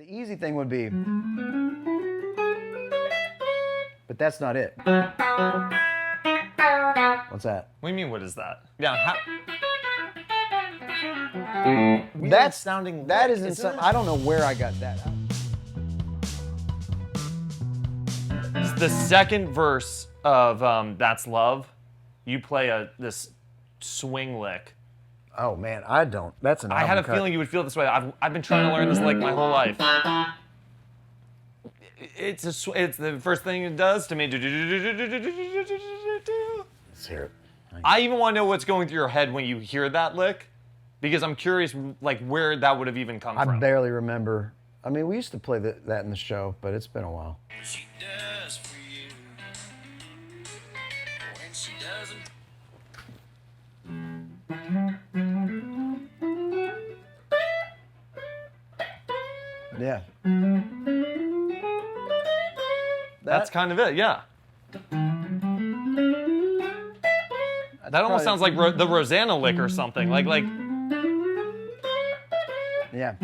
The easy thing would be, but that's not it. What's that? What do you mean, what is that? Yeah, That's sounding. That isn't something. I don't know where I got that. The second verse of That's Love, you play this swing lick. Oh man, I don't. That's an. I had a feeling you would feel this way. I've been trying to learn this lick my whole life. It's the first thing it does to me. Let's hear it. I even want to know what's going through your head when you hear that lick, because I'm curious, like, where that would have even come from. I barely remember. I mean, we used to play that in the show, but it's been a while. She does for you when she doesn't. Yeah. That's kind of it, yeah. That almost sounds like the Rosanna lick or something. Like. Yeah.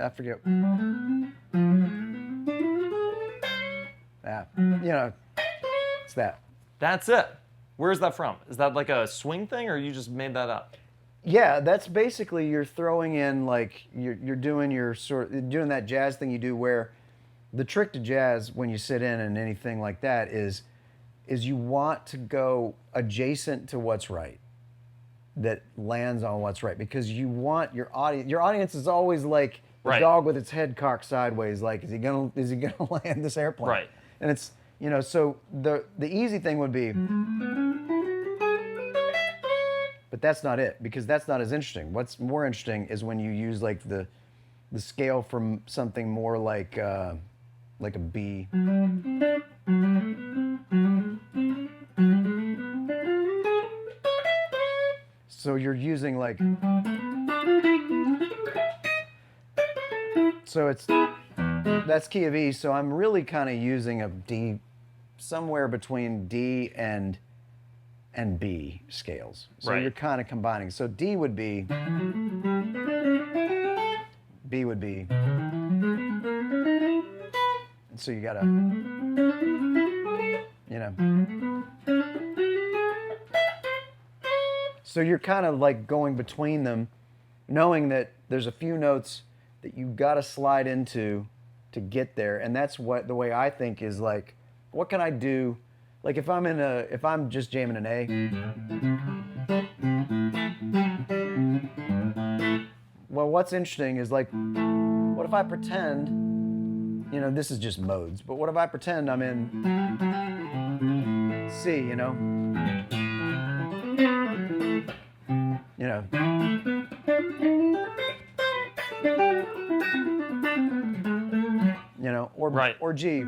I forget. Yeah. You know, it's that. That's it. Where's that from? Is that like a swing thing, or you just made that up? Yeah, that's basically you're throwing in like you're doing doing that jazz thing you do where the trick to jazz when you sit in and anything like that is you want to go adjacent to what's right, that lands on what's right, because you want your audience is always like the Right. dog with its head cocked sideways, like is he gonna land this airplane? Right. And it's so the easy thing would be, but that's not it, because that's not as interesting. What's more interesting is when you use like the scale from something more like a B. So you're using like, so that's key of E. So I'm really kind of using a D, somewhere between D and B scales. So Right. you're kind of combining. So D would be, B would be, and so you gotta, So you're kind of like going between them, knowing that there's a few notes that you gotta slide into to get there. And that's what the way I think is like, what can I do? Like if I'm just jamming an A. Well, what's interesting is like, what if I pretend, this is just modes, but what if I pretend I'm in C, or Right. or G.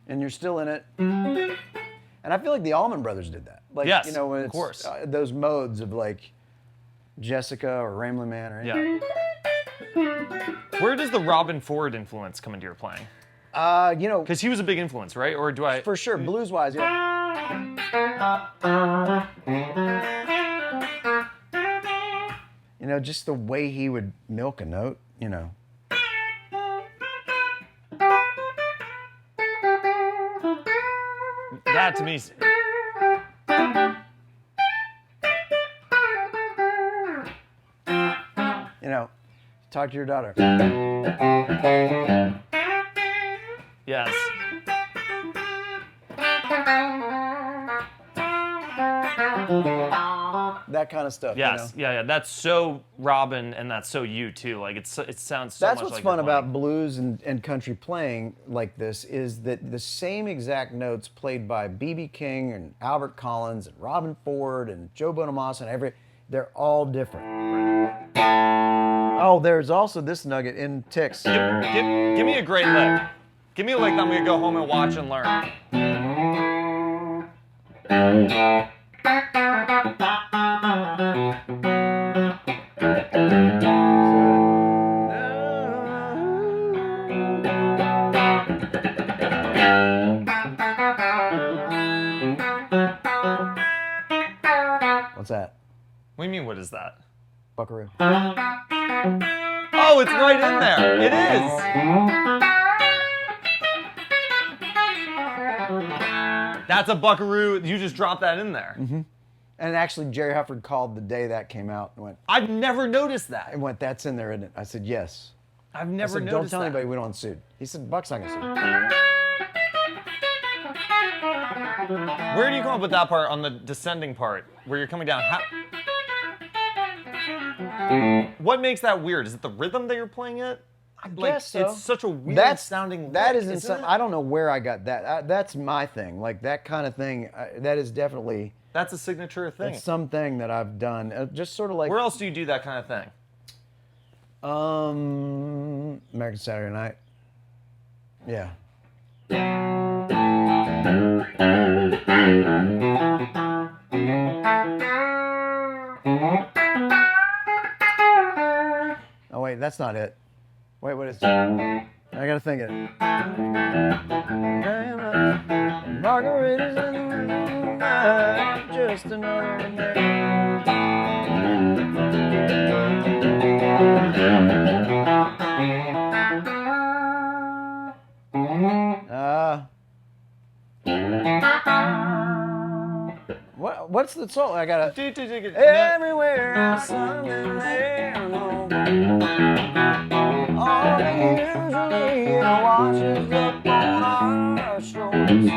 And you're still in it. And I feel like the Allman Brothers did that. Like, Yes, when of it's, course. Those modes of like Jessica or Ramblin' Man or anything. Yeah. Where does the Robin Ford influence come into your playing? Because he was a big influence, right? Or do I? For sure, blues-wise, yeah. Just the way he would milk a note, That to me. Talk to your daughter. Yes. That kind of stuff. Yes. Yeah. That's so Robin, and that's so you too. Like it sounds so That's much what's like fun you're about playing. blues and country playing like this is that the same exact notes played by B.B. King and Albert Collins and Robin Ford and Joe Bonamassa and they're all different. Oh, there's also this nugget in Ticks. Give me a great lick. Give me a lick that I'm gonna go home and watch and learn. What's that? What do you mean? What is is that? Buckaroo. Oh, it's right in there. It is. That's a buckaroo. You just dropped that in there. Mm-hmm. And actually, Jerry Hufford called the day that came out and went, I've never noticed that. and went, that's in there, isn't it? I said, yes. I've I never said, don't noticed tell that. anybody we don't sue. He said, Buck's not going to sue. Where do you come up with that part on the descending part, where you're coming down? What makes that weird? Is it the rhythm that you're playing it? I guess so. It's such a weird sounding. That lick, isn't isn't something. it? I don't know where I got that. That's my thing. Like that kind of thing. That is definitely That's a signature thing. something that I've done. Just sort of like. Where else do you do that kind of thing? American Saturday Night. Yeah. Oh wait, that's not it. Wait, what is it? I gotta think of it. Margaritas in the night, just another what's the song? I gotta. Everywhere, something there. All usually washes up on our shoulders.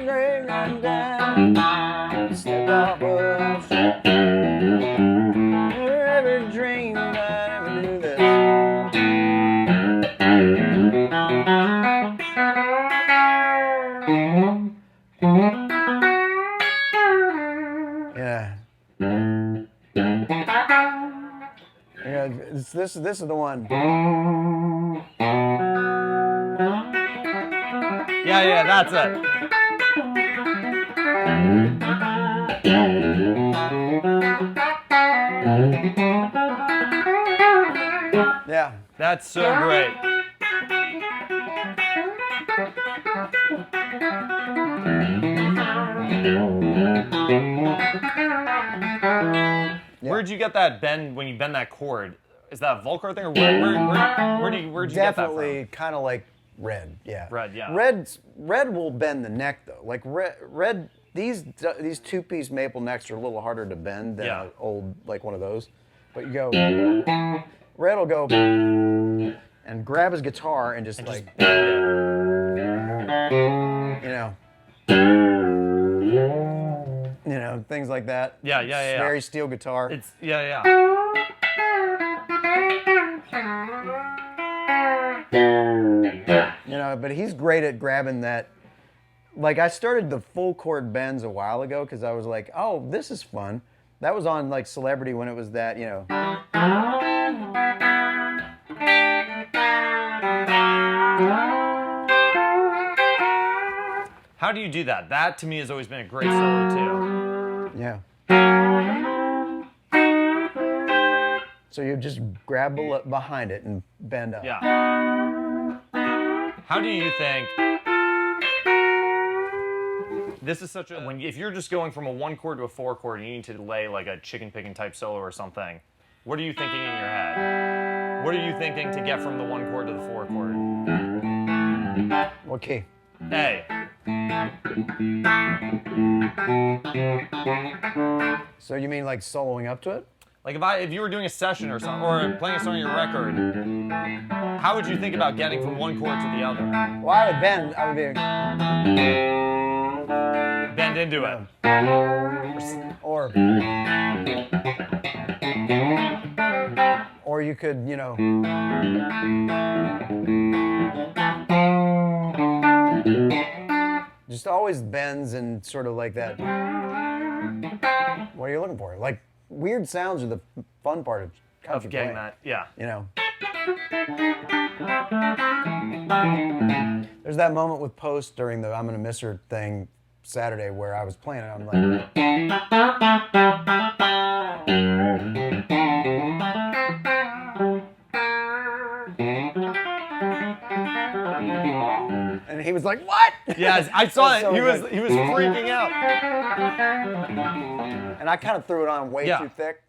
Break them down, step off of our shoulders. Every dream that I ever knew this. Yeah. Yeah, this is the one. Yeah, that's it. Yeah. That's so great. Yeah. Where'd you get that bend when you bend that chord? Is that a Volcar thing, or where'd you get that from? Definitely kind of like Red, yeah. Red, yeah. Red will bend the neck though. Like Red these two-piece maple necks are a little harder to bend than an old like one of those. But you go, Red will go and grab his guitar and just like, you know, things like that. Yeah. Very steel guitar. It's yeah. You know, but he's great at grabbing that. Like I started the full chord bends a while ago because I was like, oh, this is fun. That was on like Celebrity when it was that, you know. How do you do that? That to me has always been a great solo too. Yeah. So you just grab behind it and bend up. Yeah. How do you think? This is such a if you're just going from a 1 chord to a 4 chord, and you need to lay like a chicken picking type solo or something. What are you thinking in your head? What are you thinking to get from the 1 chord to the 4 chord? What key? A. So you mean like soloing up to it? Like if you were doing a session or something, or playing a song on your record, how would you think about getting from 1 chord to the other? Well, I would bend. I would be. Bend into it. Or you could, you know. Just always bends and sort of like that. What are you looking for? Like weird sounds are the fun part of country getting playing. that, yeah. You know. There's that moment with Post during the I'm Gonna Miss Her thing Saturday where I was playing it. I'm like. And he was like, "What?" Yes, I saw That's it. so He good. was freaking out. And I kind of threw it on way Yeah. too thick.